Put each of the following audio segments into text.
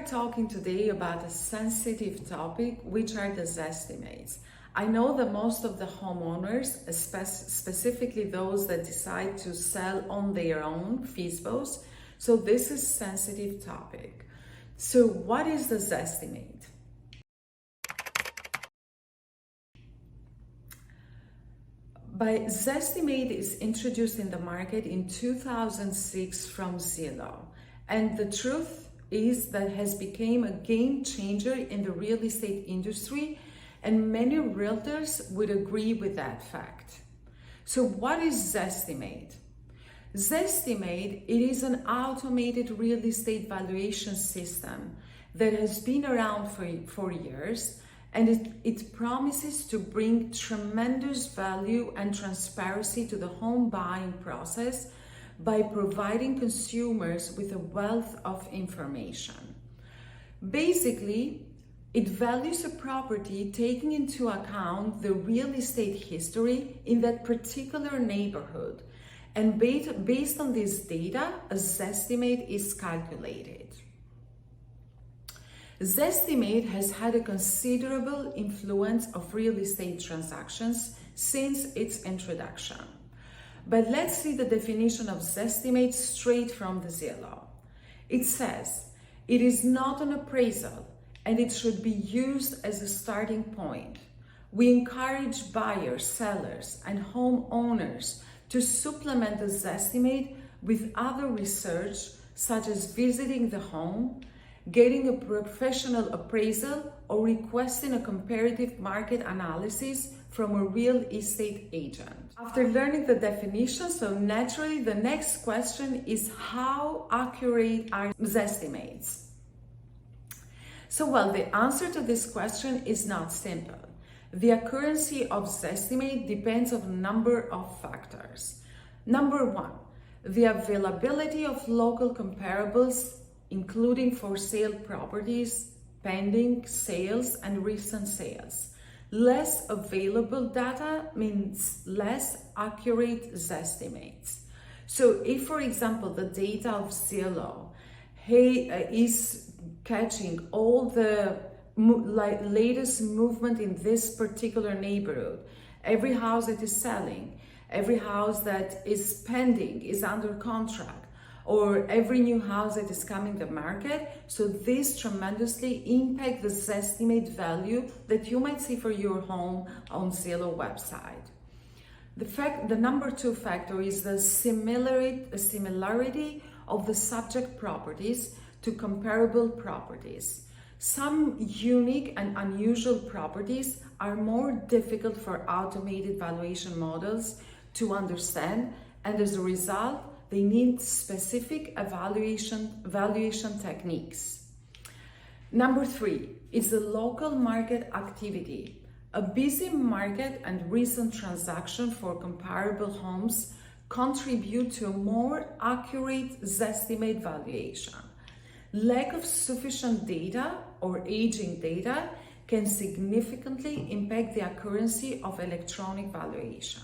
talking today about a sensitive topic, which are the Zestimates. I know that most of the homeowners, specifically those that decide to sell on their own, FSBOs, so this is a sensitive topic. So what is the Zestimate? Zestimate is introduced in the market in 2006 from Zillow, and the truth is that has become a game changer in the real estate industry, and many realtors would agree with that fact. So what is Zestimate? Zestimate, it is an automated real estate valuation system that has been around for years, and it promises to bring tremendous value and transparency to the home buying process by providing consumers with a wealth of information. Basically, it values a property taking into account the real estate history in that particular neighborhood, and based on this data, a Zestimate is calculated. Zestimate has had a considerable influence of real estate transactions since its introduction. But let's see the definition of Zestimate straight from the Zillow. It says, it is not an appraisal and it should be used as a starting point. We encourage buyers, sellers, and homeowners to supplement the Zestimate with other research, such as visiting the home, getting a professional appraisal, or requesting a comparative market analysis from a real estate agent. After learning the definition, so naturally the next question is, how accurate are Zestimates? So well, the answer to this question is not simple. The accuracy of Zestimate depends on a number of factors. Number one, the availability of local comparables, including for sale properties, pending sales, and recent sales. Less available data means less accurate Zestimates. So if, for example, the data of Zillow is catching all the latest movement in this particular neighborhood, every house that is selling, every house that is pending, is under contract, or every new house that is coming to market, so this tremendously impact the Zestimate value that you might see for your home on Zillow website. The number two factor is the similarity of the subject properties to comparable properties. Some unique and unusual properties are more difficult for automated valuation models to understand, and as a result, they need specific valuation techniques. Number three is the local market activity. A busy market and recent transaction for comparable homes contribute to a more accurate Zestimate valuation. Lack of sufficient data or aging data can significantly impact the accuracy of electronic valuation.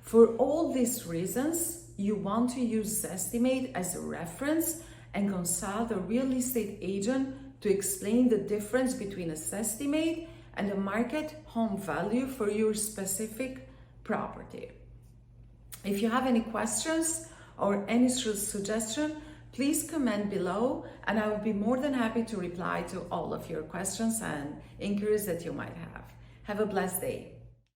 For all these reasons, you want to use Zestimate as a reference and consult a real estate agent to explain the difference between a Zestimate and a market home value for your specific property. If you have any questions or any suggestion, please comment below, and I will be more than happy to reply to all of your questions and inquiries that you might have. Have a blessed day.